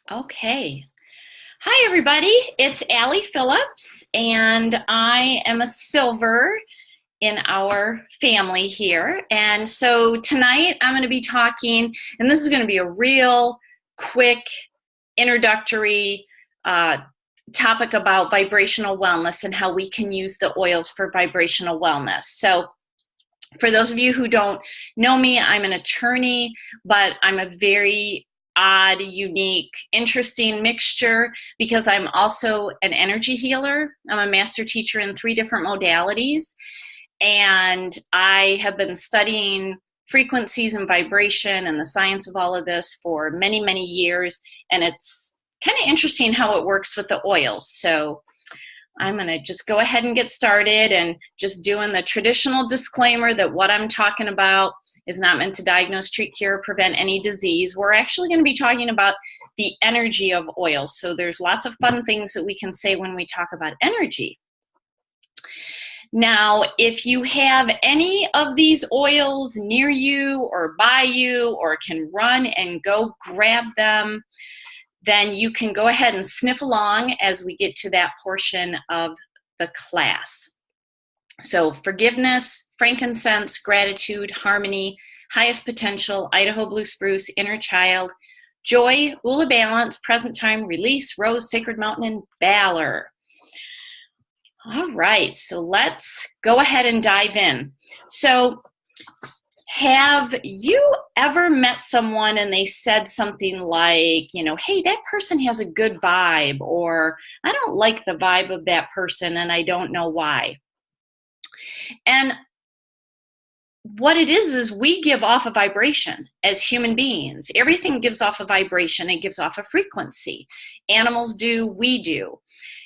Okay. Hi, everybody. It's Allie Phillips, and I am a silver in our family here. And so tonight I'm going to be talking, and this is going to be a real quick introductory topic about vibrational wellness and how we can use the oils for vibrational wellness. So for those of you who don't know me, I'm an attorney, but I'm a very odd, unique, interesting mixture because I'm also an energy healer. I'm a master teacher in 3 different modalities, and I have been studying frequencies and vibration and the science of all of this for many, many years, and it's kind of interesting how it works with the oils. So I'm going to just go ahead and get started and just doing the traditional disclaimer that what I'm talking about is not meant to diagnose, treat, cure, or prevent any disease. We're actually going to be talking about the energy of oils. So there's lots of fun things that we can say when we talk about energy. Now, if you have any of these oils near you or by you or can run and go grab them, then you can go ahead and sniff along as we get to that portion of the class. So forgiveness, frankincense, gratitude, harmony, highest potential, Idaho blue spruce, inner child, joy, Ula balance, present time, release, rose, sacred mountain, and valor. All right, so let's go ahead and dive in. So have you ever met someone and they said something like, hey, that person has a good vibe, or I don't like the vibe of that person and I don't know why? And what it is we give off a vibration as human beings. Everything gives off a vibration. It gives off a frequency. Animals do, we do.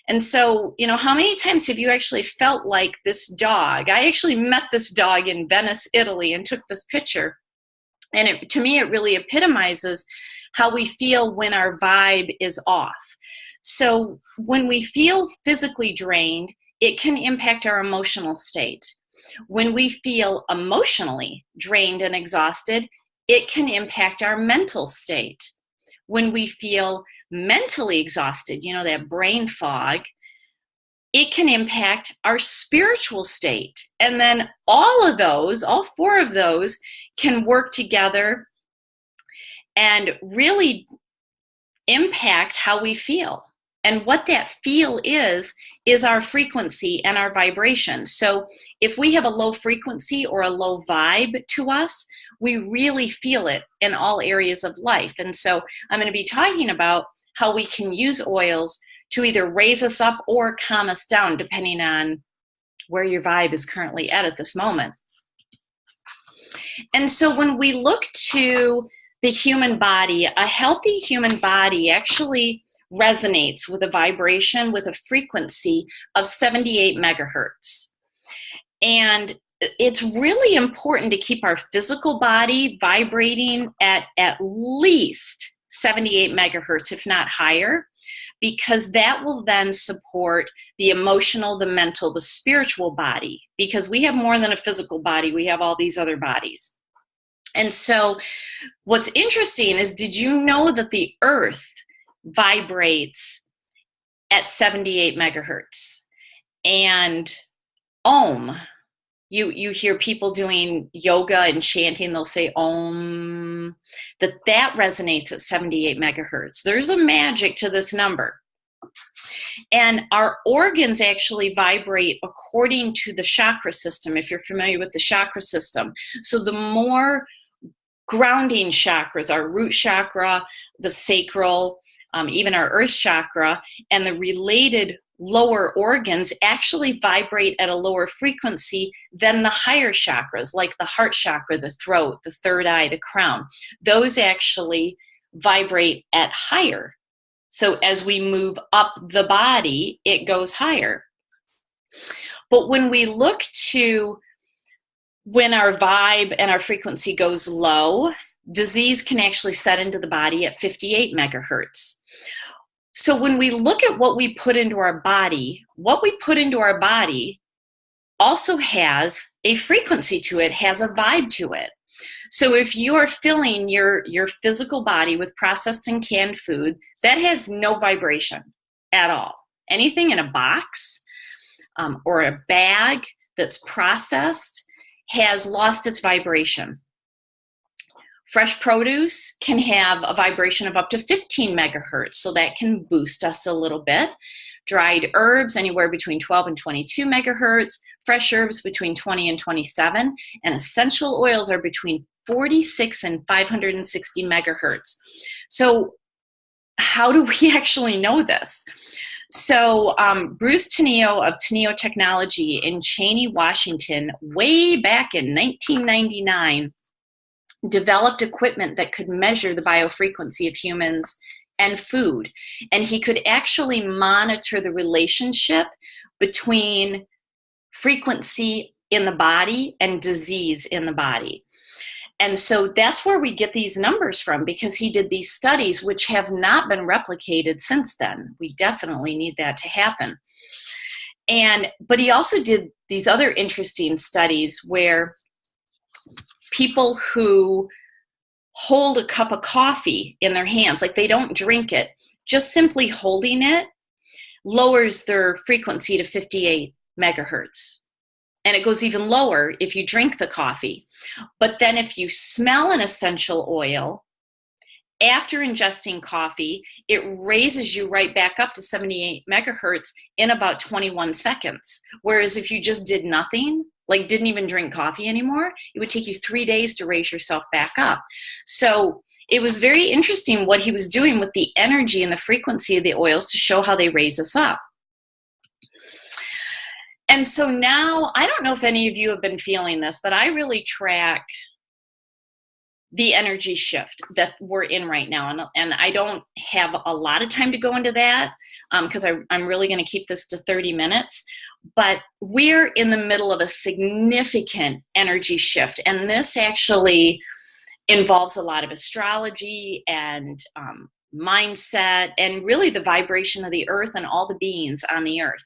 And so, how many times have you actually felt like this dog? I actually met this dog in Venice, Italy, and took this picture. And to me, it really epitomizes how we feel when our vibe is off. So when we feel physically drained, it can impact our emotional state. When we feel emotionally drained and exhausted, it can impact our mental state. When we feel mentally exhausted, that brain fog, it can impact our spiritual state. And then all 4 of those can work together and really impact how we feel. And what that feel is our frequency and our vibration. So if we have a low frequency or a low vibe to us, we really feel it in all areas of life. And so I'm going to be talking about how we can use oils to either raise us up or calm us down, depending on where your vibe is currently at this moment. And so when we look to the human body, a healthy human body actually resonates with a vibration, with a frequency of 78 megahertz. And it's really important to keep our physical body vibrating at least 78 megahertz, if not higher, because that will then support the emotional, the mental, the spiritual body, because we have more than a physical body. We have all these other bodies. And so what's interesting is, did you know that the earth vibrates at 78 megahertz? And Om, you hear people doing yoga and chanting, they'll say Om, that resonates at 78 megahertz. There's a magic to this number. And our organs actually vibrate according to the chakra system, if you're familiar with the chakra system. So the more grounding chakras, our root chakra, the sacral, even our earth chakra, and the related lower organs actually vibrate at a lower frequency than the higher chakras, like the heart chakra, the throat, the third eye, the crown. Those actually vibrate at higher. So as we move up the body, it goes higher. But when we look to when our vibe and our frequency goes low, disease can actually set into the body at 58 megahertz. So when we look at what we put into our body, what we put into our body also has a frequency to it, has a vibe to it. So if you are filling your physical body with processed and canned food, that has no vibration at all. Anything in a box or a bag that's processed has lost its vibration. Fresh produce can have a vibration of up to 15 megahertz, so that can boost us a little bit. Dried herbs, anywhere between 12 and 22 megahertz. Fresh herbs between 20 and 27. And essential oils are between 46 and 560 megahertz. So how do we actually know this? So Bruce Tenio of Tenio Technology in Cheney, Washington, way back in 1999, developed equipment that could measure the biofrequency of humans and food. And he could actually monitor the relationship between frequency in the body and disease in the body. And so that's where we get these numbers from, because he did these studies which have not been replicated since then. We definitely need that to happen. But he also did these other interesting studies where people who hold a cup of coffee in their hands, like they don't drink it, just simply holding it lowers their frequency to 58 megahertz. And it goes even lower if you drink the coffee. But then if you smell an essential oil after ingesting coffee, it raises you right back up to 78 megahertz in about 21 seconds. Whereas if you just did nothing, like didn't even drink coffee anymore, it would take you 3 days to raise yourself back up. So it was very interesting what he was doing with the energy and the frequency of the oils to show how they raise us up. And so now, I don't know if any of you have been feeling this, but I really track the energy shift that we're in right now. And I don't have a lot of time to go into that because I'm really going to keep this to 30 minutes. But we're in the middle of a significant energy shift. And this actually involves a lot of astrology and mindset and really the vibration of the earth and all the beings on the earth.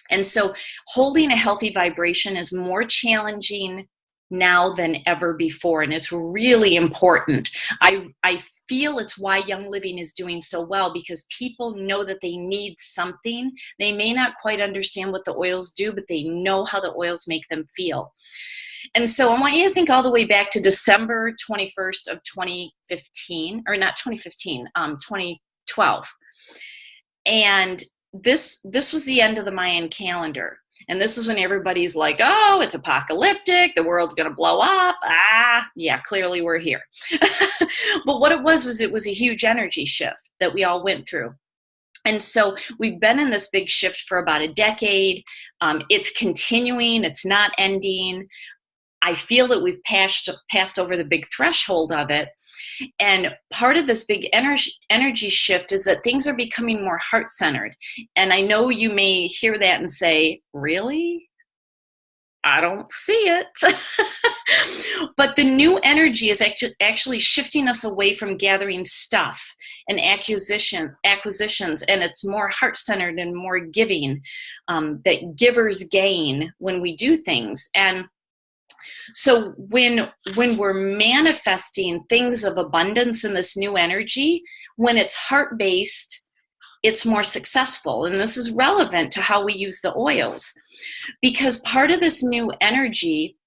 And so holding a healthy vibration is more challenging now than ever before, and it's really important. I feel it's why Young Living is doing so well, because people know that they need something. They may not quite understand what the oils do, but they know how the oils make them feel. And so I want you to think all the way back to December 21st of 2015, or not 2015, 2012. And this was the end of the Mayan calendar. And this is when everybody's like, oh, it's apocalyptic, the world's going to blow up. Yeah, clearly we're here. But what it was a huge energy shift that we all went through. And so we've been in this big shift for about a decade. It's continuing, it's not ending. I feel that we've passed over the big threshold of it. And part of this big energy shift is that things are becoming more heart-centered. And I know you may hear that and say, really? I don't see it. But the new energy is actually shifting us away from gathering stuff and acquisitions, and it's more heart-centered and more giving, that givers gain when we do things. And so when we're manifesting things of abundance in this new energy, when it's heart-based, it's more successful. And this is relevant to how we use the oils, because part of this new energy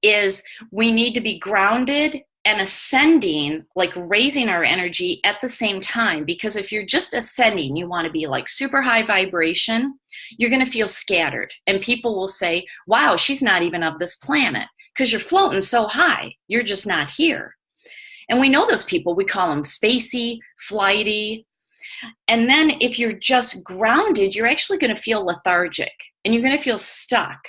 is we need to be grounded and ascending, like raising our energy at the same time. Because if you're just ascending, you want to be like super high vibration, you're going to feel scattered. And people will say, wow, she's not even of this planet, because you're floating so high. You're just not here. And we know those people. We call them spacey, flighty. And then if you're just grounded, you're actually going to feel lethargic and you're going to feel stuck.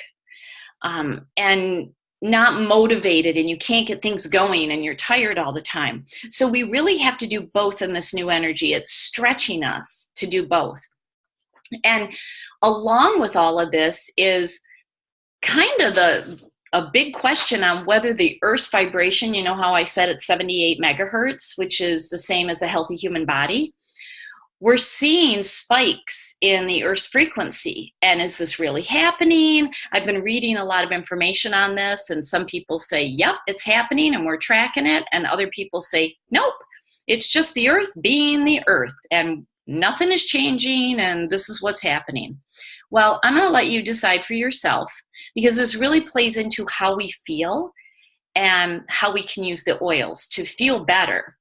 And not motivated, and you can't get things going, and you're tired all the time. So we really have to do both in this new energy. It's stretching us to do both. And along with all of this is kind of a big question on whether the Earth's vibration, you know how I said it's 78 megahertz, which is the same as a healthy human body, we're seeing spikes in the Earth's frequency. And is this really happening? I've been reading a lot of information on this, and some people say, yep, it's happening and we're tracking it. And other people say, nope, it's just the Earth being the Earth and nothing is changing and this is what's happening. Well, I'm going to let you decide for yourself, because this really plays into how we feel and how we can use the oils to feel better.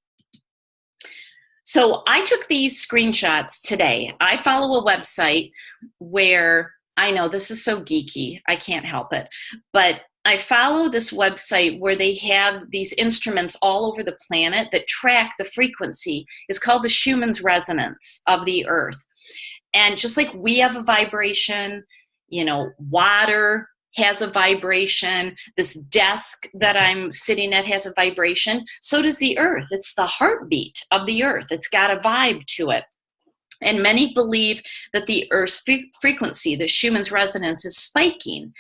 So I took these screenshots today. I follow a website where, I know this is so geeky, I can't help it, but I follow this website where they have these instruments all over the planet that track the frequency. It's called the Schumann's resonance of the Earth. And just like we have a vibration, you know, water has a vibration, this desk that I'm sitting at has a vibration, so does the Earth. It's the heartbeat of the Earth. It's got a vibe to it. And many believe that the Earth's frequency, the Schumann's resonance, is spiking.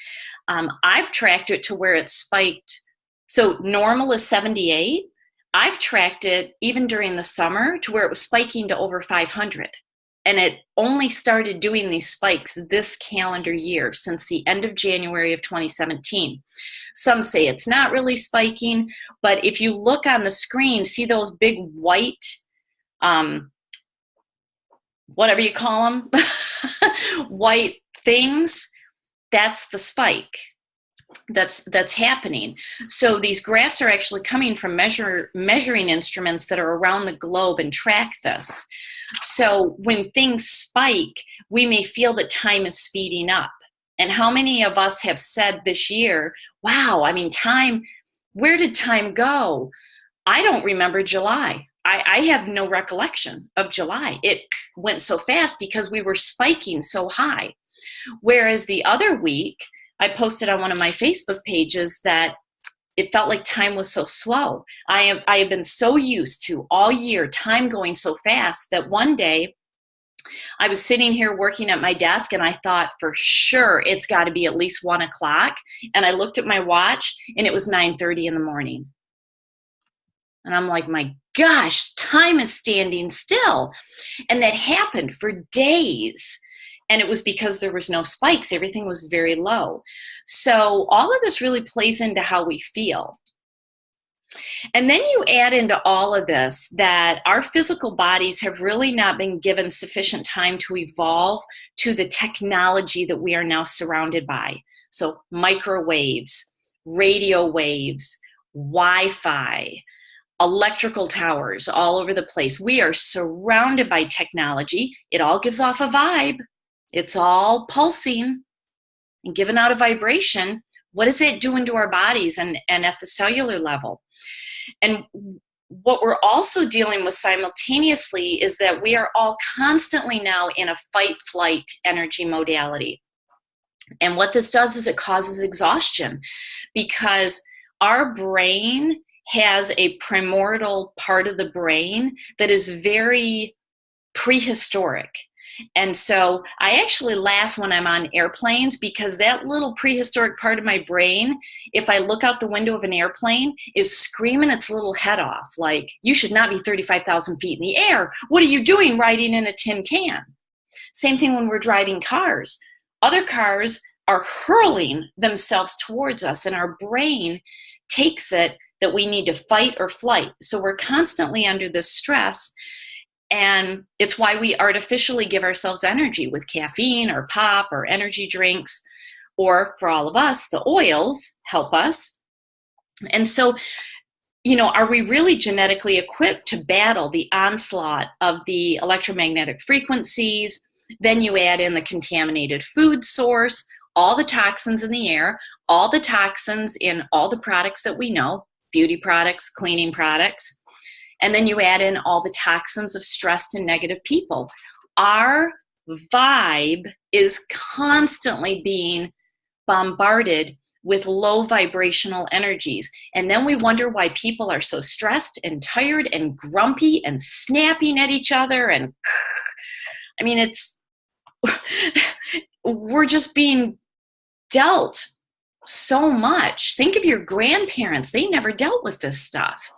I've tracked it to where it's spiked. So normal is 78. I've tracked it even during the summer to where it was spiking to over 500. And it only started doing these spikes this calendar year, since the end of January of 2017. Some say it's not really spiking, but if you look on the screen, see those big white, whatever you call them, white things? That's the spike that's happening. So these graphs are actually coming from measuring instruments that are around the globe and track this. So when things spike, we may feel that time is speeding up. And how many of us have said this year, wow, I mean, time, where did time go? I don't remember July. I have no recollection of July. It went so fast because we were spiking so high. Whereas the other week, I posted on one of my Facebook pages that it felt like time was so slow. I have been so used to all year time going so fast that one day I was sitting here working at my desk and I thought, for sure it's got to be at least 1 o'clock. And I looked at my watch and it was 9:30 in the morning. And I'm like, my gosh, time is standing still. And that happened for days. And it was because there was no spikes. Everything was very low. So all of this really plays into how we feel. And then you add into all of this that our physical bodies have really not been given sufficient time to evolve to the technology that we are now surrounded by. So microwaves, radio waves, Wi-Fi, electrical towers all over the place. We are surrounded by technology. It all gives off a vibe. It's all pulsing and giving out a vibration. What is it doing to our bodies and at the cellular level? And what we're also dealing with simultaneously is that we are all constantly now in a fight-flight energy modality. And what this does is it causes exhaustion, because our brain has a primordial part of the brain that is very prehistoric. And so I actually laugh when I'm on airplanes, because that little prehistoric part of my brain, if I look out the window of an airplane, is screaming its little head off, like, you should not be 35,000 feet in the air. What are you doing riding in a tin can? Same thing when we're driving cars. Other cars are hurling themselves towards us, and our brain takes it that we need to fight or flight. So we're constantly under this stress. And it's why we artificially give ourselves energy with caffeine or pop or energy drinks, or for all of us, the oils help us. And so, you know, are we really genetically equipped to battle the onslaught of the electromagnetic frequencies? Then you add in the contaminated food source, all the toxins in the air, all the toxins in all the products that we know, beauty products, cleaning products. And then you add in all the toxins of stressed and negative people. Our vibe is constantly being bombarded with low vibrational energies. And then we wonder why people are so stressed and tired and grumpy and snapping at each other. And I mean, it's, we're just being dealt so much. Think of your grandparents. They never dealt with this stuff.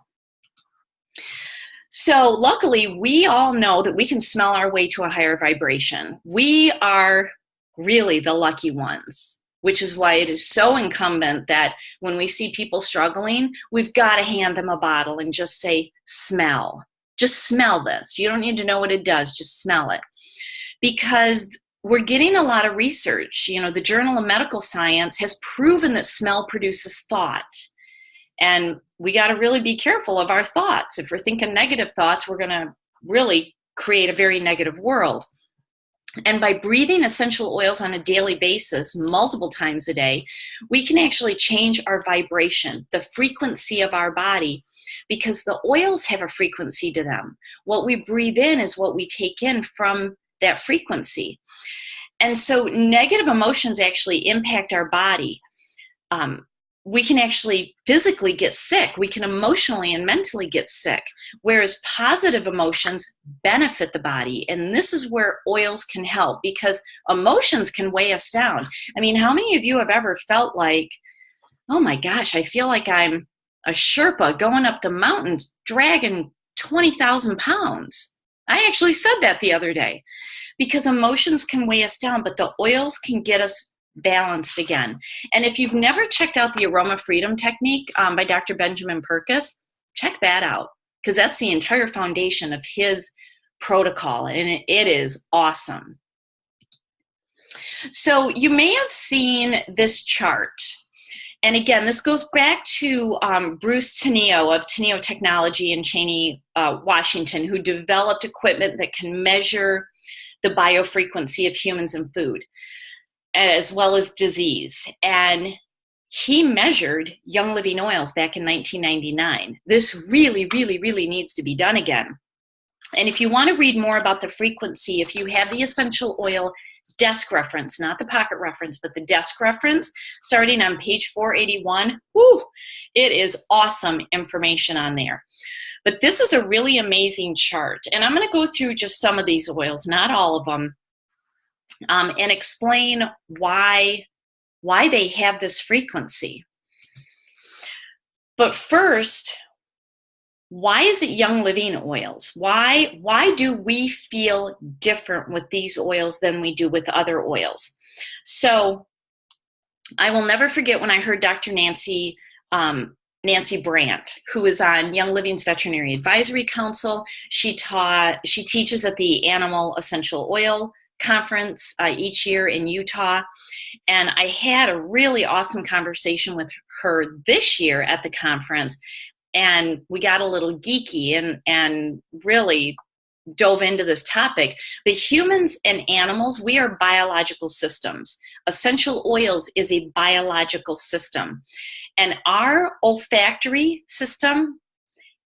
So luckily, we all know that we can smell our way to a higher vibration. We are really the lucky ones, which is why it is so incumbent that when we see people struggling, we've got to hand them a bottle and just say, smell. Just smell this. You don't need to know what it does. Just smell it. Because we're getting a lot of research. You know, the Journal of Medical Science has proven that smell produces thought. And we got to really be careful of our thoughts. If we're thinking negative thoughts, we're going to really create a very negative world. And by breathing essential oils on a daily basis, multiple times a day, we can actually change our vibration, the frequency of our body, because the oils have a frequency to them. What we breathe in is what we take in from that frequency. And so negative emotions actually impact our body. We can actually physically get sick. We can emotionally and mentally get sick, whereas positive emotions benefit the body. And this is where oils can help, because emotions can weigh us down. I mean, how many of you have ever felt like, oh my gosh, I feel like I'm a Sherpa going up the mountains, dragging 20,000 pounds? I actually said that the other day, because emotions can weigh us down, but the oils can get us balanced again. And if you've never checked out the Aroma Freedom Technique by Dr. Benjamin Purkis, check that out, because that's the entire foundation of his protocol, and it is awesome. So you may have seen this chart. And again, this goes back to Bruce Teneo of Teneo Technology in Cheney, Washington, who developed equipment that can measure the biofrequency of humans and food, as well as disease. And he measured Young Living oils back in 1999. This really, really, really needs to be done again. And if you want to read more about the frequency, if you have the essential oil desk reference, not the pocket reference, but the desk reference, starting on page 481, whoo, it is awesome information on there. But this is a really amazing chart. And I'm going to go through just some of these oils, not all of them, and explain why they have this frequency. But first, why is it Young Living oils? Why do we feel different with these oils than we do with other oils? So I will never forget when I heard Dr. Nancy Brandt, who is on Young Living's Veterinary Advisory Council. She teaches at the Animal Essential Oil Conference each year in Utah. And I had a really awesome conversation with her this year at the conference. And we got a little geeky and really dove into this topic. But humans and animals, we are biological systems. Essential oils is a biological system. And our olfactory system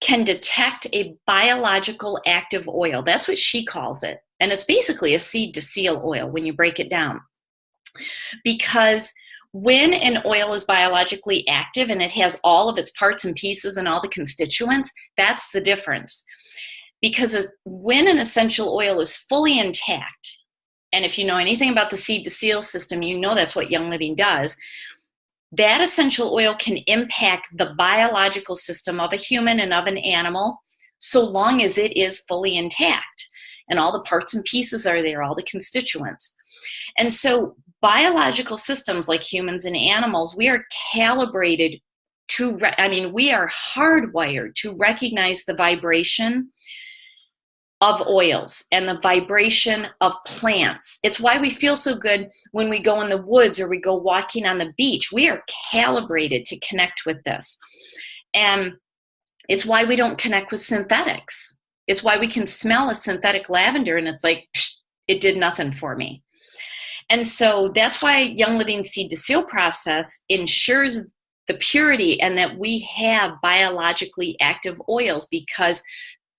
can detect a biological active oil. That's what she calls it. And it's basically a seed to seal oil when you break it down. Because when an oil is biologically active and it has all of its parts and pieces and all the constituents, that's the difference. Because when an essential oil is fully intact, and if you know anything about the seed to seal system, you know that's what Young Living does, that essential oil can impact the biological system of a human and of an animal so long as it is fully intact. And all the parts and pieces are there, all the constituents. And so biological systems like humans and animals, we are calibrated we are hardwired to recognize the vibration of oils and the vibration of plants. It's why we feel so good when we go in the woods or we go walking on the beach. We are calibrated to connect with this. And it's why we don't connect with synthetics. It's why we can smell a synthetic lavender and it's like, it did nothing for me. And so that's why Young Living seed to seal process ensures the purity and that we have biologically active oils, because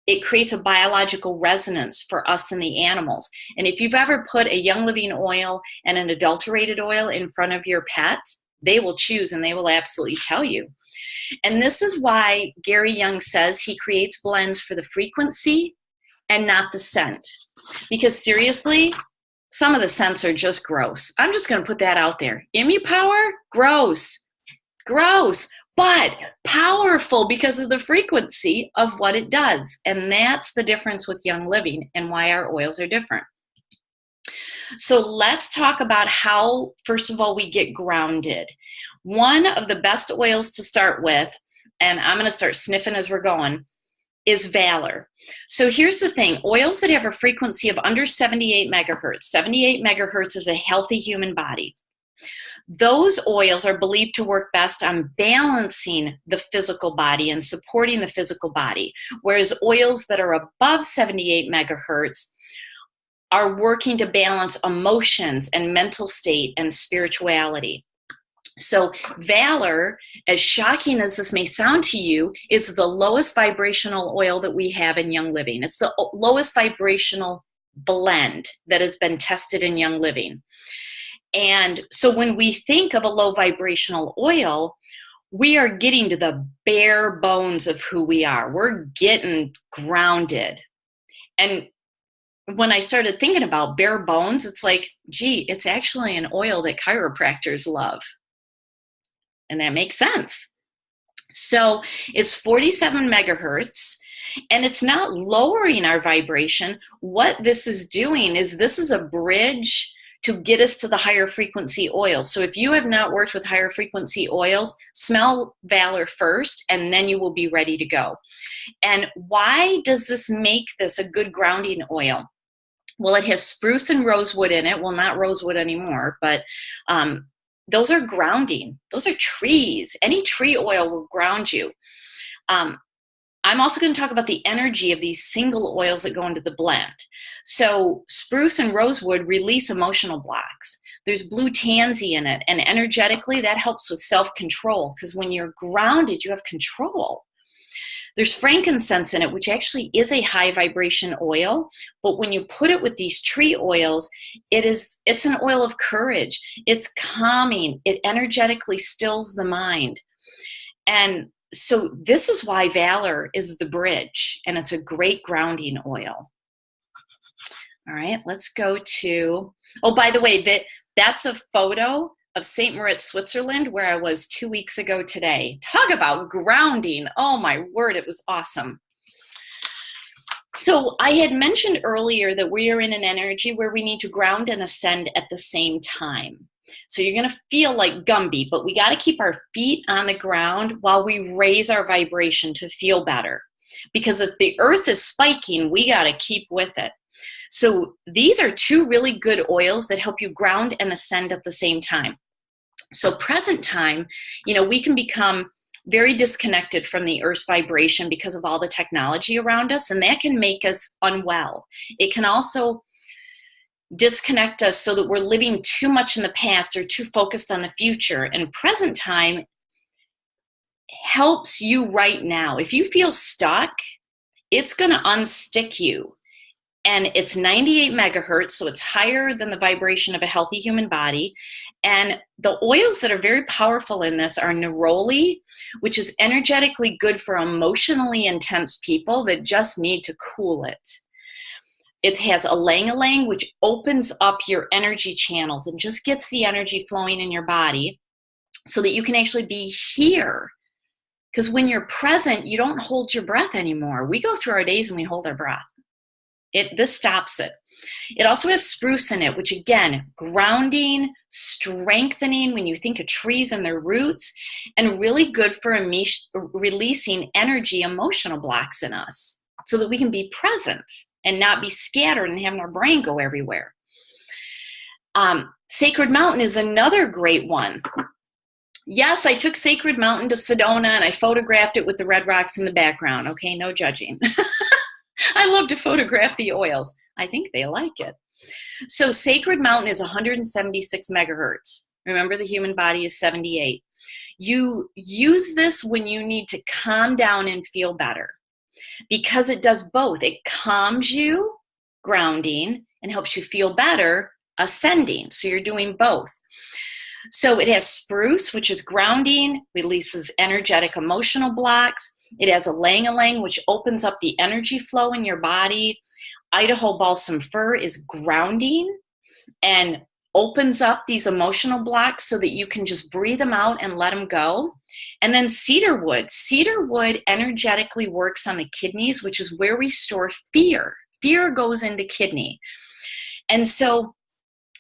it creates a biological resonance for us and the animals. And if you've ever put a Young Living oil and an adulterated oil in front of your pet, they will choose and they will absolutely tell you. And this is why Gary Young says he creates blends for the frequency and not the scent. Because seriously, some of the scents are just gross. I'm just going to put that out there. ImmuPower, gross. Gross. but powerful because of the frequency of what it does. And that's the difference with Young Living and why our oils are different. So let's talk about how, first of all, we get grounded. One of the best oils to start with, and I'm going to start sniffing as we're going, is Valor. So here's the thing. Oils that have a frequency of under 78 megahertz. 78 megahertz is a healthy human body. Those oils are believed to work best on balancing the physical body and supporting the physical body, whereas oils that are above 78 megahertz are working to balance emotions and mental state and spirituality. So Valor, as shocking as this may sound to you, is the lowest vibrational oil that we have in Young Living. It's the lowest vibrational blend that has been tested in Young Living. And so when we think of a low vibrational oil, we are getting to the bare bones of who we are. We're getting grounded. And when I started thinking about bare bones, it's like, gee, it's actually an oil that chiropractors love. And that makes sense. So it's 47 megahertz, and it's not lowering our vibration. What this is doing is this is a bridge to get us to the higher frequency oils. So if you have not worked with higher frequency oils, smell Valor first, and then you will be ready to go. And why does this make this a good grounding oil? Well, it has spruce and rosewood in it. Well, not rosewood anymore, but those are grounding. Those are trees. Any tree oil will ground you. I'm also going to talk about the energy of these single oils that go into the blend. So spruce and rosewood release emotional blocks. There's blue tansy in it, and energetically that helps with self-control, because when you're grounded, you have control. There's frankincense in it, which actually is a high vibration oil, but when you put it with these tree oils, it's an oil of courage. It's calming. It energetically stills the mind. And so this is why Valor is the bridge, and it's a great grounding oil. All right, let's go to, oh, by the way, that's a photo of St. Moritz, Switzerland, where I was 2 weeks ago today. Talk about grounding. Oh my word, it was awesome. So I had mentioned earlier that we are in an energy where we need to ground and ascend at the same time. So you're going to feel like Gumby, but we got to keep our feet on the ground while we raise our vibration to feel better. Because if the earth is spiking, we got to keep with it. So these are two really good oils that help you ground and ascend at the same time. So present time, we can become very disconnected from the earth's vibration because of all the technology around us, and that can make us unwell. It can also disconnect us so that we're living too much in the past or too focused on the future. And present time helps you right now. If you feel stuck, it's going to unstick you. And it's 98 megahertz, so it's higher than the vibration of a healthy human body. And the oils that are very powerful in this are neroli, which is energetically good for emotionally intense people that just need to cool it. It has ylang-ylang, which opens up your energy channels and just gets the energy flowing in your body so that you can actually be here. Because when you're present, you don't hold your breath anymore. We go through our days and we hold our breath. This stops it. It also has spruce in it, which again, grounding, strengthening when you think of trees and their roots, and really good for releasing energy, emotional blocks in us so that we can be present and not be scattered and having our brain go everywhere. Sacred Mountain is another great one. Yes, I took Sacred Mountain to Sedona and I photographed it with the red rocks in the background. Okay, no judging. I love to photograph the oils. I think they like it. So Sacred Mountain is 176 megahertz. Remember, the human body is 78. You use this when you need to calm down and feel better, because it does both. It calms you, grounding, and helps you feel better, ascending. So you're doing both. So it has spruce, which is grounding, releases energetic emotional blocks. It has ylang-ylang, which opens up the energy flow in your body. Idaho balsam fir is grounding, and opens up these emotional blocks so that you can just breathe them out and let them go. And then cedarwood. Cedarwood energetically works on the kidneys, which is where we store fear. Fear goes into kidney. And so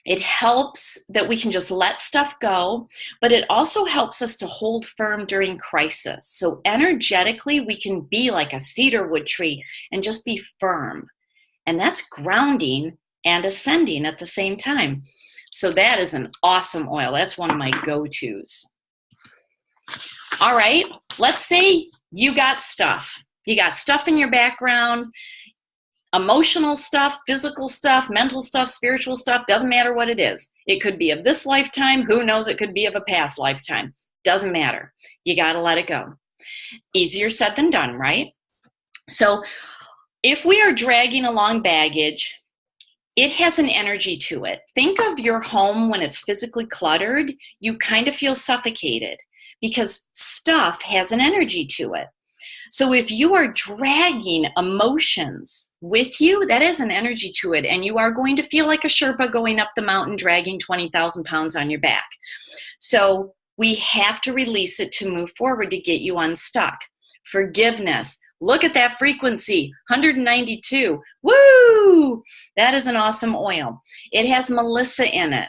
it helps that we can just let stuff go, but it also helps us to hold firm during crisis. So energetically, we can be like a cedarwood tree and just be firm. And that's grounding and ascending at the same time. So that is an awesome oil. That's one of my go-tos. All right, let's say you got stuff. You got stuff in your background, emotional stuff, physical stuff, mental stuff, spiritual stuff, doesn't matter what it is. It could be of this lifetime. Who knows? It could be of a past lifetime. Doesn't matter. You got to let it go. Easier said than done, right? So if we are dragging along baggage, it has an energy to it. Think of your home when it's physically cluttered. You kind of feel suffocated because stuff has an energy to it. So if you are dragging emotions with you, that is an energy to it. And you are going to feel like a Sherpa going up the mountain, dragging 20,000 pounds on your back. So we have to release it to move forward to get you unstuck. Forgiveness. Look at that frequency, 192. Woo! That is an awesome oil. It has Melissa in it.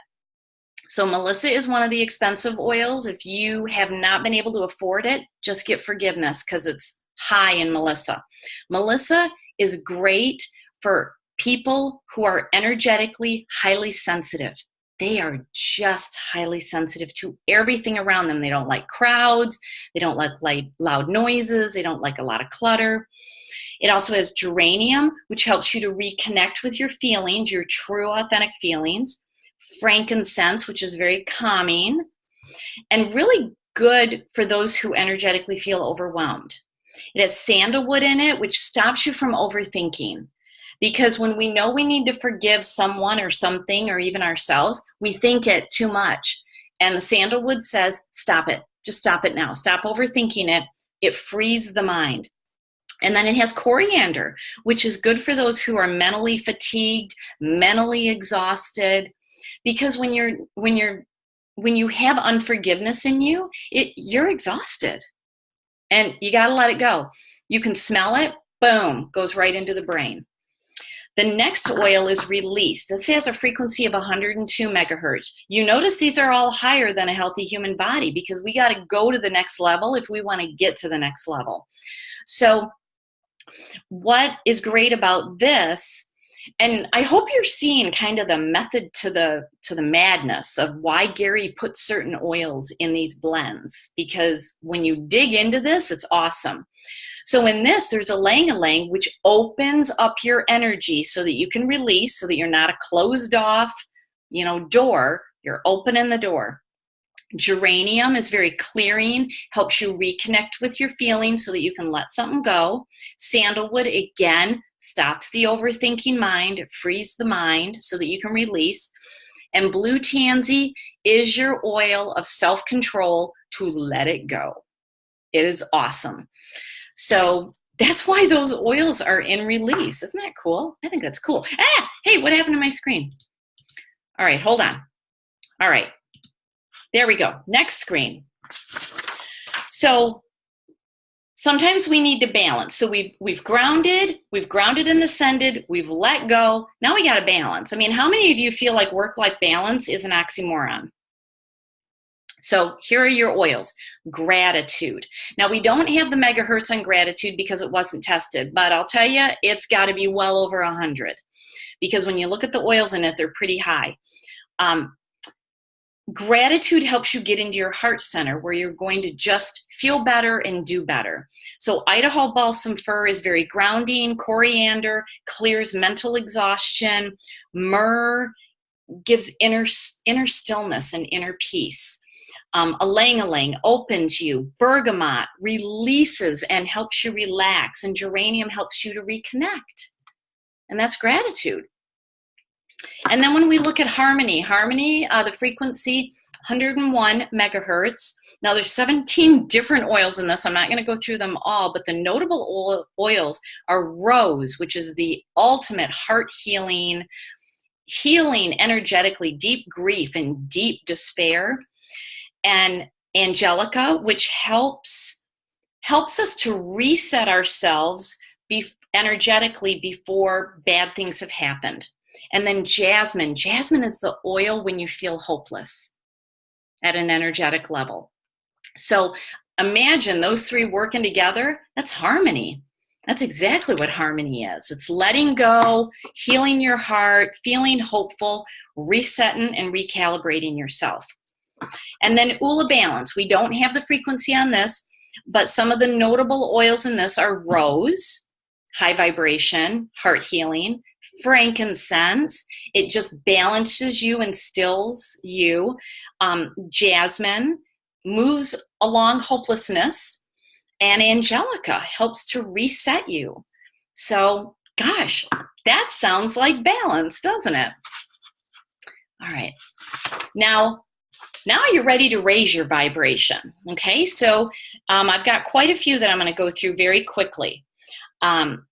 So Melissa is one of the expensive oils. If you have not been able to afford it, just get forgiveness because it's high in Melissa. Melissa is great for people who are energetically highly sensitive. They are just highly sensitive to everything around them. They don't like crowds. They don't like loud noises. They don't like a lot of clutter. It also has geranium, which helps you to reconnect with your feelings, your true, authentic feelings. Frankincense, which is very calming and really good for those who energetically feel overwhelmed. It has sandalwood in it, which stops you from overthinking. Because when we know we need to forgive someone or something or even ourselves, we think it too much. And the sandalwood says, stop it. Just stop it now. Stop overthinking it. It frees the mind. And then it has coriander, which is good for those who are mentally fatigued, mentally exhausted. Because when you have unforgiveness in you, you're exhausted. And you got to let it go. You can smell it. Boom. Goes right into the brain. The next oil is release. This has a frequency of 102 megahertz. You notice these are all higher than a healthy human body because we got to go to the next level if we want to get to the next level. So what is great about this, and I hope you're seeing kind of the method to the madness of why Gary put certain oils in these blends, because when you dig into this, it's awesome. So in this, there's a lang-a-lang, which opens up your energy so that you can release, so that you're not a closed off, door. You're opening the door. Geranium is very clearing, helps you reconnect with your feelings so that you can let something go. Sandalwood, again, stops the overthinking mind, it frees the mind so that you can release. And blue tansy is your oil of self-control to let it go. It is awesome. So that's why those oils are in release. Isn't that cool? I think that's cool. Hey, what happened to my screen? All right, hold on. All right, there we go. Next screen. So sometimes we need to balance. So we've grounded and ascended, we've let go. Now we got to balance. I mean, how many of you feel like work-life balance is an oxymoron? So here are your oils. Gratitude. Now we don't have the megahertz on gratitude because it wasn't tested, but I'll tell you, it's got to be well over 100 because when you look at the oils in it, they're pretty high. Gratitude helps you get into your heart center where you're going to just feel better and do better. So Idaho balsam fir is very grounding. Coriander clears mental exhaustion. Myrrh gives inner stillness and inner peace. Ylang-ylang opens you. Bergamot releases and helps you relax. And geranium helps you to reconnect. And that's gratitude. And then when we look at harmony, the frequency, 101 megahertz. Now there's 17 different oils in this. I'm not going to go through them all, but the notable oils are rose, which is the ultimate heart healing, healing energetically deep grief and deep despair, and angelica, which helps us to reset ourselves energetically before bad things have happened. And then jasmine. Jasmine is the oil when you feel hopeless at an energetic level. So imagine those three working together. That's harmony. That's exactly what harmony is. It's letting go, healing your heart, feeling hopeful, resetting and recalibrating yourself. And then Ula balance. We don't have the frequency on this, but some of the notable oils in this are rose, high vibration, heart healing, frankincense. It just balances you and stills you. Jasmine moves along hopelessness, and angelica helps to reset you. So, gosh, that sounds like balance, doesn't it? All right. Now you're ready to raise your vibration. Okay, so I've got quite a few that I'm going to go through very quickly.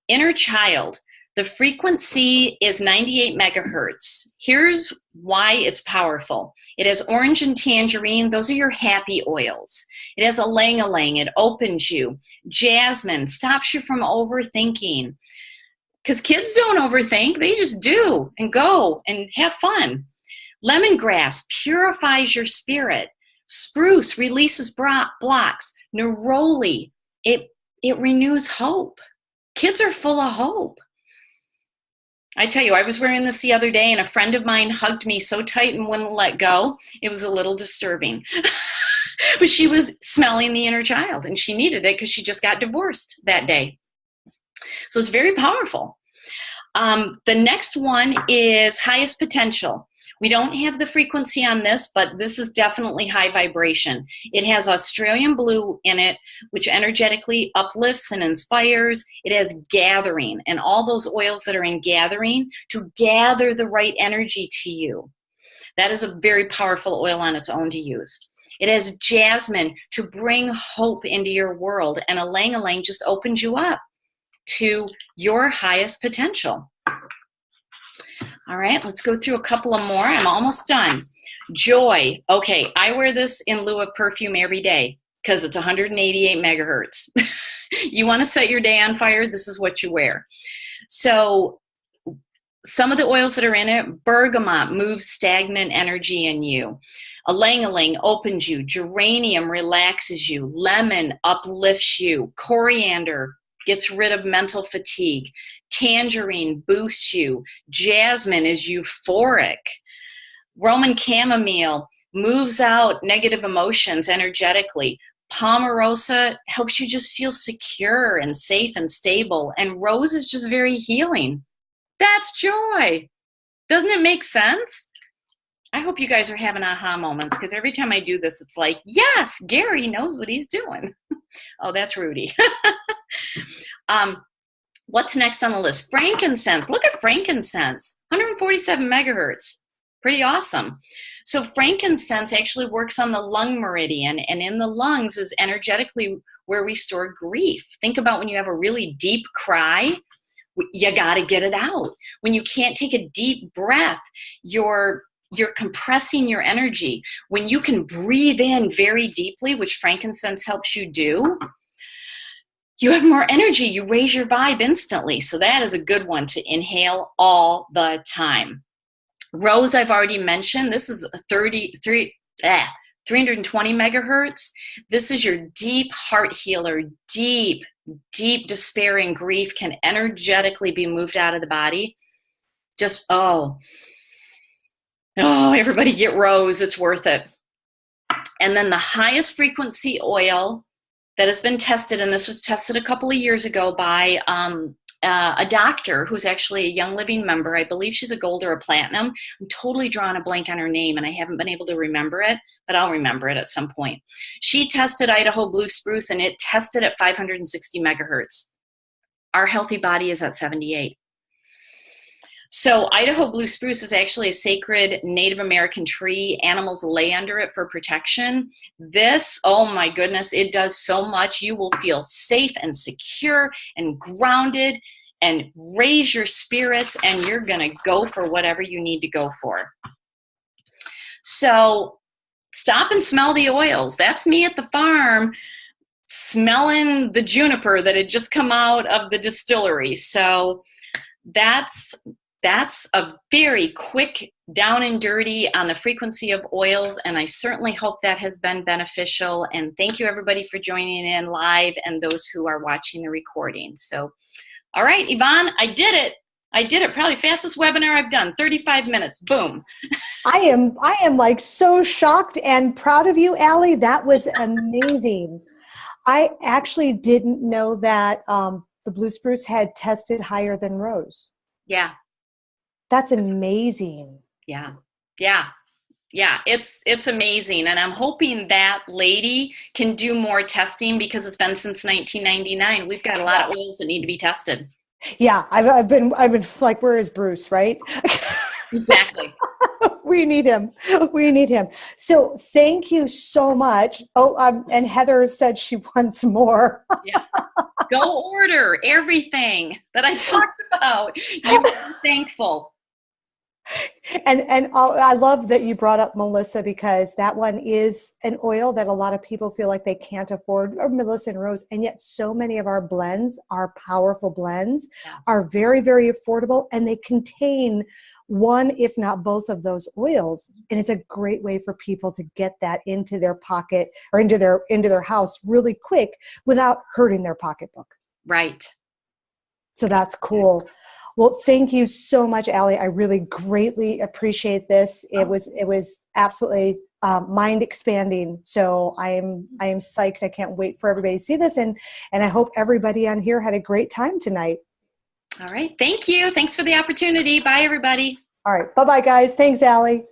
Inner child, the frequency is 98 megahertz. Here's why it's powerful. It has orange and tangerine. Those are your happy oils. It has ylang-ylang. It opens you. Jasmine stops you from overthinking. Because kids don't overthink. They just do and go and have fun. Lemongrass purifies your spirit. Spruce releases blocks. Neroli, it renews hope. Kids are full of hope. I tell you, I was wearing this the other day and a friend of mine hugged me so tight and wouldn't let go. It was a little disturbing. But she was smelling the inner child and she needed it because she just got divorced that day. So it's very powerful. The next one is highest potential. We don't have the frequency on this, but this is definitely high vibration. It has Australian blue in it, which energetically uplifts and inspires. It has gathering and all those oils that are in gathering to gather the right energy to you. That is a very powerful oil on its own to use. It has jasmine to bring hope into your world, and ylang-ylang just opens you up to your highest potential. All right, let's go through a couple of more. I'm almost done. Joy. Okay, I wear this in lieu of perfume every day because it's 188 megahertz. You want to set your day on fire, this is what you wear. So some of the oils that are in it, bergamot moves stagnant energy in you. Ylang-ylang opens you. Geranium relaxes you. Lemon uplifts you. Coriander gets rid of mental fatigue. Tangerine boosts you. Jasmine is euphoric. Roman chamomile moves out negative emotions energetically. Pomarosa helps you just feel secure and safe and stable. And rose is just very healing. That's joy. Doesn't it make sense? I hope you guys are having aha moments because every time I do this, it's like, yes, Gary knows what he's doing. Oh, that's Rudy. What's next on the list? Frankincense. Look at frankincense. 147 megahertz. Pretty awesome. So frankincense actually works on the lung meridian, and in the lungs is energetically where we store grief. Think about when you have a really deep cry, you got to get it out. When you can't take a deep breath, you're compressing your energy. When you can breathe in very deeply, which frankincense helps you do, you have more energy. You raise your vibe instantly. So that is a good one to inhale all the time. Rose, I've already mentioned. This is 320 megahertz. This is your deep heart healer. Deep despair and grief can energetically be moved out of the body. Just, everybody get rose. It's worth it. And then the highest frequency oil that has been tested, and this was tested a couple of years ago by a doctor who's actually a Young Living member. I believe she's a gold or a platinum. I'm totally drawing a blank on her name, and I haven't been able to remember it, but I'll remember it at some point. She tested Idaho Blue Spruce, and it tested at 560 megahertz. Our healthy body is at 78. So Idaho Blue Spruce is actually a sacred Native American tree. Animals lay under it for protection. This, oh my goodness, it does so much. You will feel safe and secure and grounded and raise your spirits, and you're going to go for whatever you need to go for. So stop and smell the oils. That's me at the farm smelling the juniper that had just come out of the distillery. So that's a very quick down and dirty on the frequency of oils, and I certainly hope that has been beneficial. And thank you everybody for joining in live and those who are watching the recording. So, all right, Yvonne, I did it. Probably fastest webinar I've done. 35 minutes. Boom. I am like so shocked and proud of you, Allie. That was amazing. I actually didn't know that the blue spruce had tested higher than rose. Yeah. That's amazing. Yeah. It's amazing. And I'm hoping that lady can do more testing, because it's been since 1999. We've got a lot of oils that need to be tested. Yeah. I've been like, where is Bruce, right? Exactly. We need him. So thank you so much. Oh, and Heather said she wants more. Yeah. Go order everything that I talked about. You're thankful. And I love that you brought up Melissa, because that one is an oil that a lot of people feel like they can't afford, or Melissa and Rose, and yet so many of our blends, our powerful blends, are very, very affordable, and they contain one, if not both of those oils. And it's a great way for people to get that into their pocket or into their house really quick without hurting their pocketbook. Right. So that's cool. Well, thank you so much, Allie. I really greatly appreciate this. It was absolutely mind expanding. So I am psyched. I can't wait for everybody to see this, and I hope everybody on here had a great time tonight. All right. Thank you. Thanks for the opportunity. Bye, everybody. All right. Bye-bye, guys. Thanks, Allie.